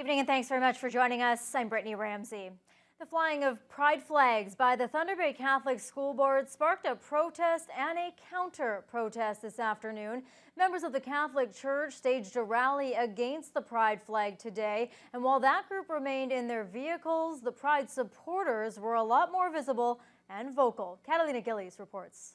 Evening and thanks very much for joining us. I'm Brittany Ramsey. The flying of pride flags by the Thunder Bay Catholic School Board sparked a protest and a counter-protest this afternoon. Members of the Catholic Church staged a rally against the pride flag today, and while that group remained in their vehicles, the pride supporters were a lot more visible and vocal. Catalina Gillies reports.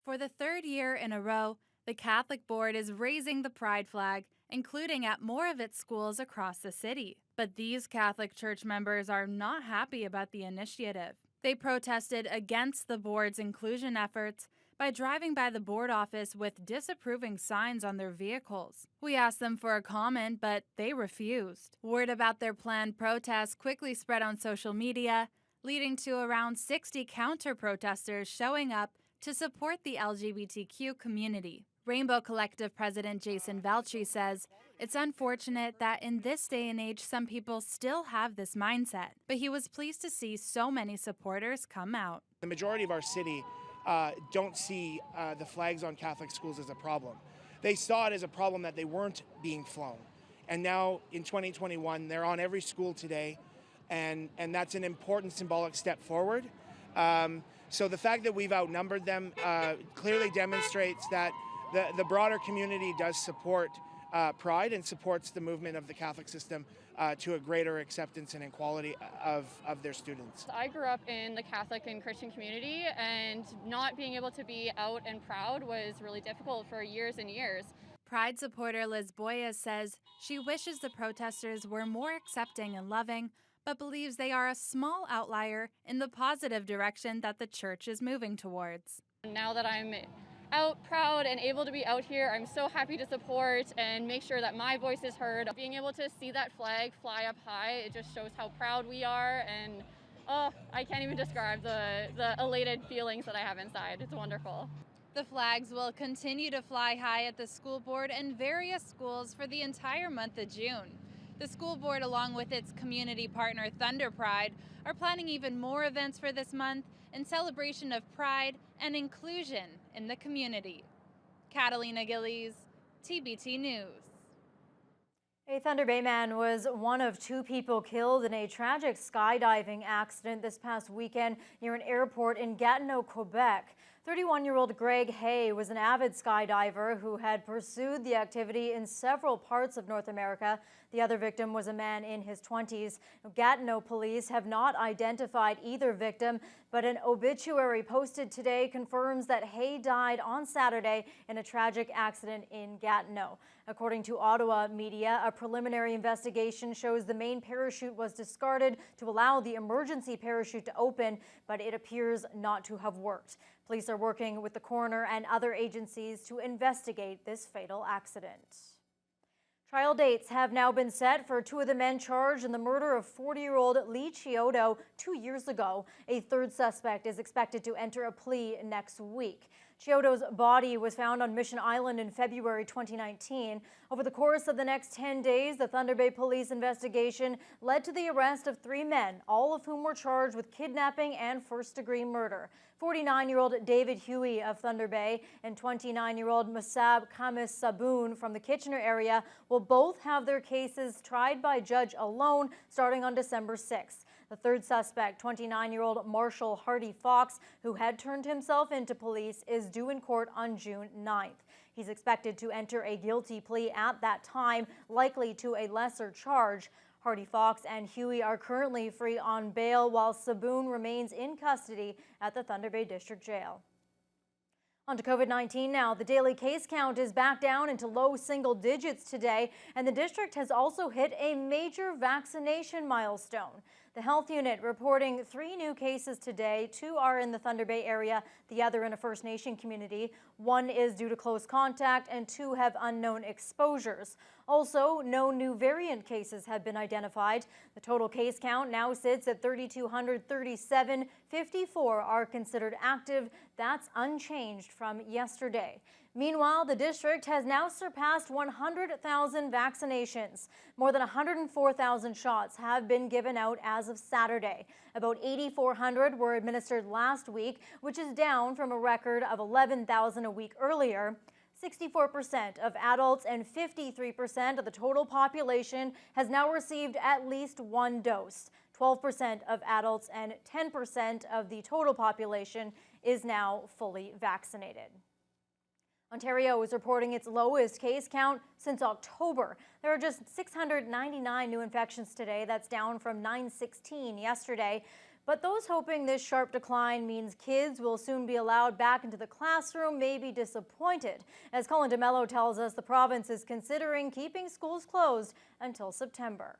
For the third year in a row, the Catholic Board is raising the pride flag, including at more of its schools across the city. But these Catholic Church members are not happy about the initiative. They protested against the board's inclusion efforts by driving by the board office with disapproving signs on their vehicles. We asked them for a comment, but they refused. Word about their planned protest quickly spread on social media, leading to around 60 counter-protesters showing up to support the LGBTQ community. Rainbow Collective President Jason Veltri says it's unfortunate that in this day and age some people still have this mindset, but he was pleased to see so many supporters come out. The majority of our city don't see the flags on Catholic schools as a problem. They saw it as a problem that they weren't being flown. And now in 2021, they're on every school today, and that's an important symbolic step forward. So the fact that we've outnumbered them clearly demonstrates that the broader community does support pride and supports the movement of the Catholic system to a greater acceptance and equality of their students. I grew up in the Catholic and Christian community, and not being able to be out and proud was really difficult for years and years. Pride supporter Liz Boyas says she wishes the protesters were more accepting and loving, but believes they are a small outlier in the positive direction that the church is moving towards. Now that I'm out proud and able to be out here, I'm so happy to support and make sure that my voice is heard. Being able to see that flag fly up high, it just shows how proud we are, and I can't even describe the elated feelings that I have inside. It's wonderful. The flags will continue to fly high at the school board and various schools for the entire month of June. The school board, along with its community partner Thunder Pride, are planning even more events for this month in celebration of pride and inclusion in the community. Catalina Gillies, TBT News. A Thunder Bay man was one of two people killed in a tragic skydiving accident this past weekend near an airport in Gatineau, Quebec. 31-year-old Greg Hay was an avid skydiver who had pursued the activity in several parts of North America. The other victim was a man in his 20s. Gatineau police have not identified either victim, but an obituary posted today confirms that Hay died on Saturday in a tragic accident in Gatineau. According to Ottawa media, a preliminary investigation shows the main parachute was discarded to allow the emergency parachute to open, but it appears not to have worked. Police are working with the coroner and other agencies to investigate this fatal accident. Trial dates have now been set for two of the men charged in the murder of 40-year-old Lee Chiodo 2 years ago. A third suspect is expected to enter a plea next week. Chiodo's body was found on Mission Island in February 2019. Over the course of the next 10 days, the Thunder Bay police investigation led to the arrest of three men, all of whom were charged with kidnapping and first-degree murder. 49-year-old David Huey of Thunder Bay and 29-year-old Musab Kamis Saboon from the Kitchener area will both have their cases tried by judge alone starting on December 6th. The third suspect, 29-year-old Marshall Hardy Fox, who had turned himself into police, is due in court on June 9th. He's expected to enter a guilty plea at that time, likely to a lesser charge. Hardy Fox and Huey are currently free on bail, while Saboon remains in custody at the Thunder Bay District Jail. On to COVID-19 now. The daily case count is back down into low single digits today, and the district has also hit a major vaccination milestone. The health unit reporting 3 new cases today. 2 are in the Thunder Bay area, the other in a First Nation community. 1 is due to close contact and 2 have unknown exposures. Also, no new variant cases have been identified. The total case count now sits at 3,237. 54 are considered active. That's unchanged from yesterday. Meanwhile, the district has now surpassed 100,000 vaccinations. More than 104,000 shots have been given out as of Saturday. About 8,400 were administered last week, which is down from a record of 11,000 a week earlier. 64% of adults and 53% of the total population has now received at least one dose. 12% of adults and 10% of the total population is now fully vaccinated. Ontario is reporting its lowest case count since October. There are just 699 new infections today. That's down from 916 yesterday. But those hoping this sharp decline means kids will soon be allowed back into the classroom may be disappointed. As Colin DeMello tells us, the province is considering keeping schools closed until September.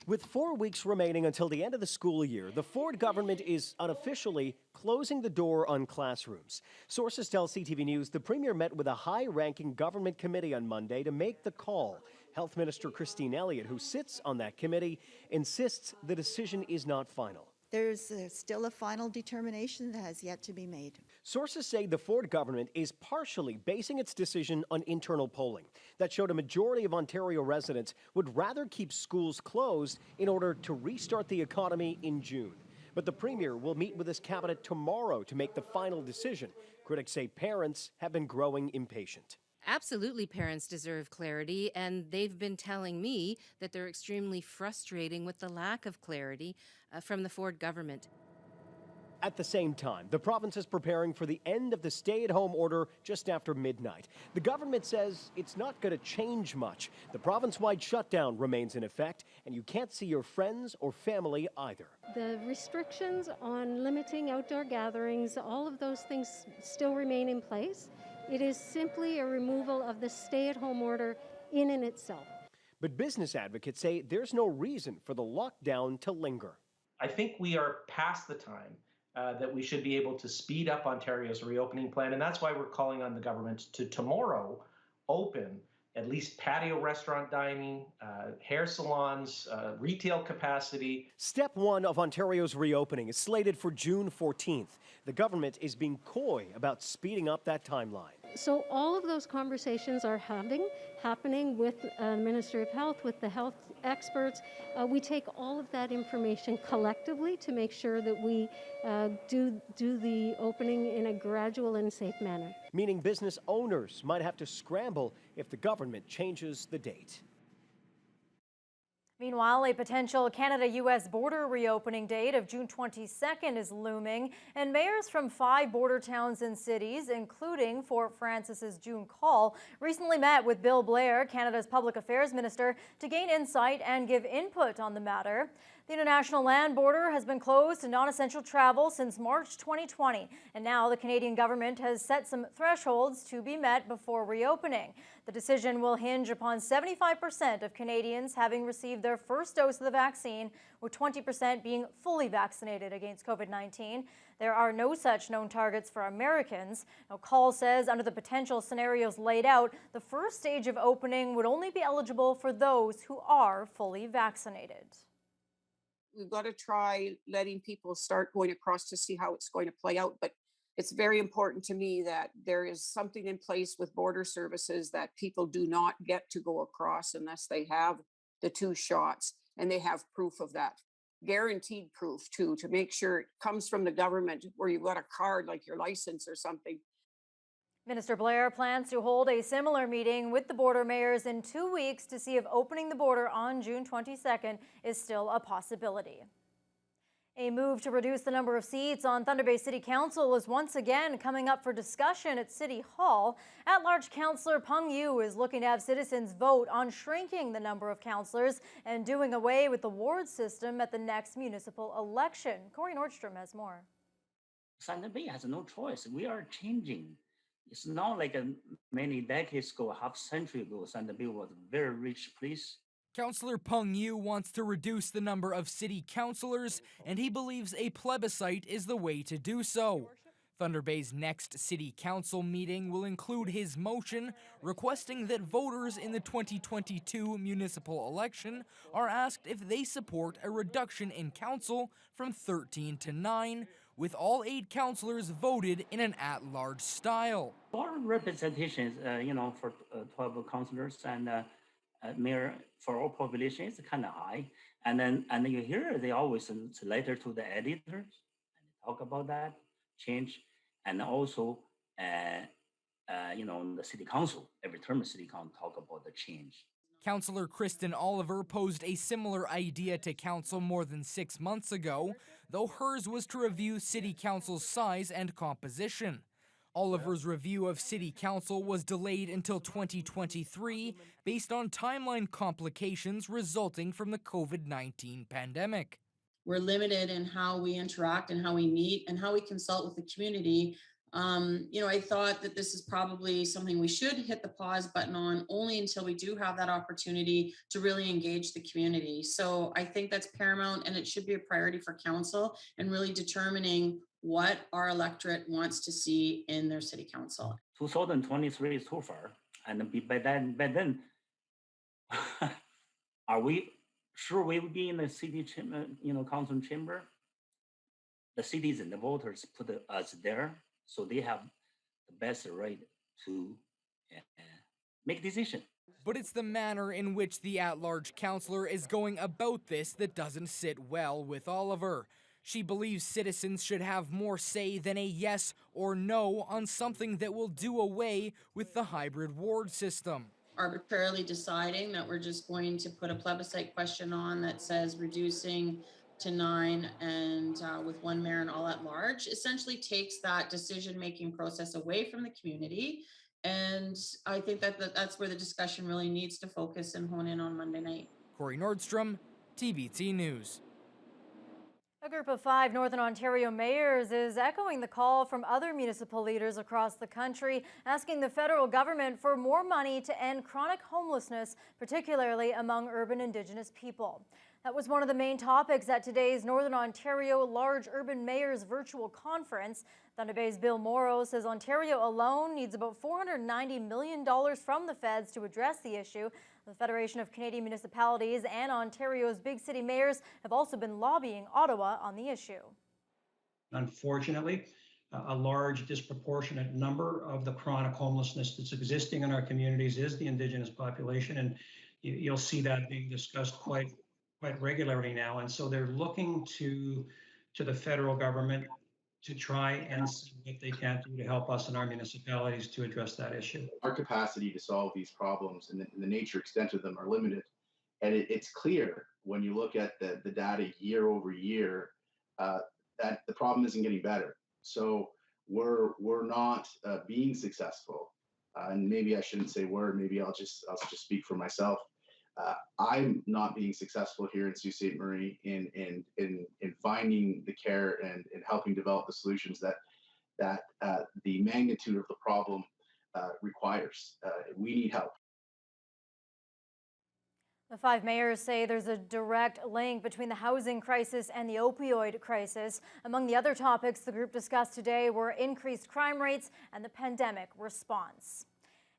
With 4 weeks remaining until the end of the school year, the Ford government is unofficially closing the door on classrooms. Sources tell CTV News the Premier met with a high-ranking government committee on Monday to make the call. Health Minister Christine Elliott, who sits on that committee, insists the decision is not final. There's still a final determination that has yet to be made. Sources say the Ford government is partially basing its decision on internal polling that showed a majority of Ontario residents would rather keep schools closed in order to restart the economy in June. But the Premier will meet with his cabinet tomorrow to make the final decision. Critics say parents have been growing impatient. Absolutely, parents deserve clarity, and they've been telling me that they're extremely frustrating with the lack of clarity from the Ford government. At the same time, the province is preparing for the end of the stay-at-home order just after midnight. The government says it's not going to change much. The province-wide shutdown remains in effect, and you can't see your friends or family either. The restrictions on limiting outdoor gatherings, all of those things still remain in place. It is simply a removal of the stay-at-home order in and itself. But business advocates say there's no reason for the lockdown to linger. I think we are past the time that we should be able to speed up Ontario's reopening plan, and that's why we're calling on the government to tomorrow open at least patio restaurant dining, hair salons, retail capacity. Step one of Ontario's reopening is slated for June 14th. The government is being coy about speeding up that timeline. So all of those conversations are happening with the Ministry of Health, with the health experts. We take all of that information collectively to make sure that we do the opening in a gradual and safe manner. Meaning business owners might have to scramble if the government changes the date. Meanwhile, a potential Canada-U.S. border reopening date of June 22nd is looming, and mayors from 5 border towns and cities, including Fort Francis's June Call, recently met with Bill Blair, Canada's Public Affairs Minister, to gain insight and give input on the matter. The international land border has been closed to non-essential travel since March 2020, and now the Canadian government has set some thresholds to be met before reopening. The decision will hinge upon 75% of Canadians having received their first dose of the vaccine, with 20% being fully vaccinated against COVID-19. There are no such known targets for Americans. Now, Call says under the potential scenarios laid out, the first stage of opening would only be eligible for those who are fully vaccinated. We've got to try letting people start going across to see how it's going to play out. But it's very important to me that there is something in place with border services that people do not get to go across unless they have the 2 shots and they have proof of that. Guaranteed proof, too, to make sure it comes from the government where you've got a card like your license or something. Minister Blair plans to hold a similar meeting with the border mayors in 2 weeks to see if opening the border on June 22nd is still a possibility. A move to reduce the number of seats on Thunder Bay City Council is once again coming up for discussion at City Hall. At-large Councillor Peng Yu is looking to have citizens vote on shrinking the number of councillors and doing away with the ward system at the next municipal election. Corey Nordstrom has more. Thunder Bay has no choice. We are changing. It's not like many decades ago, half century ago, Thunder Bay was a very rich place. Councillor Peng Yu wants to reduce the number of city councillors, and he believes a plebiscite is the way to do so. Thunder Bay's next city council meeting will include his motion requesting that voters in the 2022 municipal election are asked if they support a reduction in council from 13 to 9, with all 8 councillors voted in an at-large style. Our representation is, for 12 councillors and mayor for our population is kind of high. And you hear they always send a letter to the editors and talk about that change, and also the city council. Every term, the city council talk about the change. Councillor Kristen Oliver posed a similar idea to council more than 6 months ago, though hers was to review city council's size and composition. Oliver's review of city council was delayed until 2023 based on timeline complications resulting from the COVID-19 pandemic. We're limited in how we interact and how we meet and how we consult with the community. I thought that this is probably something we should hit the pause button on only until we do have that opportunity to really engage the community. So I think that's paramount, and it should be a priority for council and really determining what our electorate wants to see in their city council. 2023 is too far, and by then, are we sure we will be in the city chamber, council chamber? The cities and the voters put us there, so they have the best right to make decision. But it's the manner in which the at-large councillor is going about this that doesn't sit well with Oliver. She believes citizens should have more say than a yes or no on something that will do away with the hybrid ward system. Arbitrarily deciding that we're just going to put a plebiscite question on that says reducing to 9 and with one mayor and all at large essentially takes that decision-making process away from the community. And I think that's where the discussion really needs to focus and hone in on Monday night. Corey Nordstrom, TBT News. A group of 5 Northern Ontario mayors is echoing the call from other municipal leaders across the country, asking the federal government for more money to end chronic homelessness, particularly among urban Indigenous people. That was one of the main topics at today's Northern Ontario Large Urban Mayors virtual conference. Thunder Bay's Bill Morrow says Ontario alone needs about $490 million from the feds to address the issue. The Federation of Canadian Municipalities and Ontario's big city mayors have also been lobbying Ottawa on the issue. Unfortunately, a large disproportionate number of the chronic homelessness that's existing in our communities is the Indigenous population, and you'll see that being discussed quite regularly now. And so they're looking to the federal government to try and see what they can do to help us in our municipalities to address that issue. Our capacity to solve these problems and the nature extent of them are limited. And it's clear when you look at the data year over year that the problem isn't getting better. So we're not being successful. And maybe I shouldn't say we're, maybe I'll just speak for myself. I'm not being successful here in Sault Ste. Marie in finding the care and helping develop the solutions that the magnitude of the problem requires. We need help. The 5 mayors say there's a direct link between the housing crisis and the opioid crisis. Among the other topics the group discussed today were increased crime rates and the pandemic response.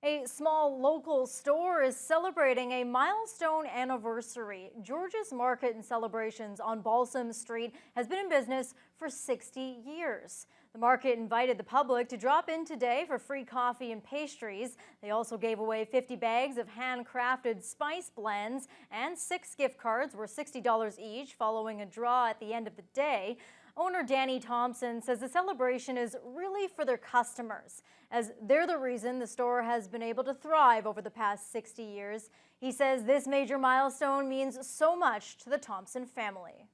A small local store is celebrating a milestone anniversary. George's Market and Celebrations on Balsam Street has been in business for 60 years. The market invited the public to drop in today for free coffee and pastries. They also gave away 50 bags of handcrafted spice blends, and 6 gift cards worth $60 each following a draw at the end of the day. Owner Danny Thompson says the celebration is really for their customers, as they're the reason the store has been able to thrive over the past 60 years. He says this major milestone means so much to the Thompson family.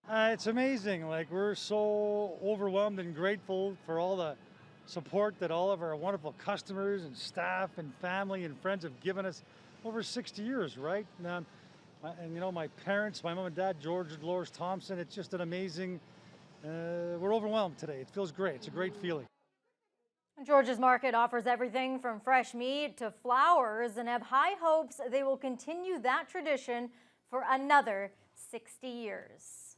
It's amazing. We're so overwhelmed and grateful for all the support that all of our wonderful customers and staff and family and friends have given us over 60 years, right? And my parents, my mom and dad, George and Dolores Thompson, it's just an amazing, we're overwhelmed today. It feels great. It's a great feeling. George's Market offers everything from fresh meat to flowers and have high hopes they will continue that tradition for another 60 years.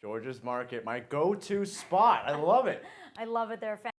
George's Market, my go-to spot. I love it. I love it there.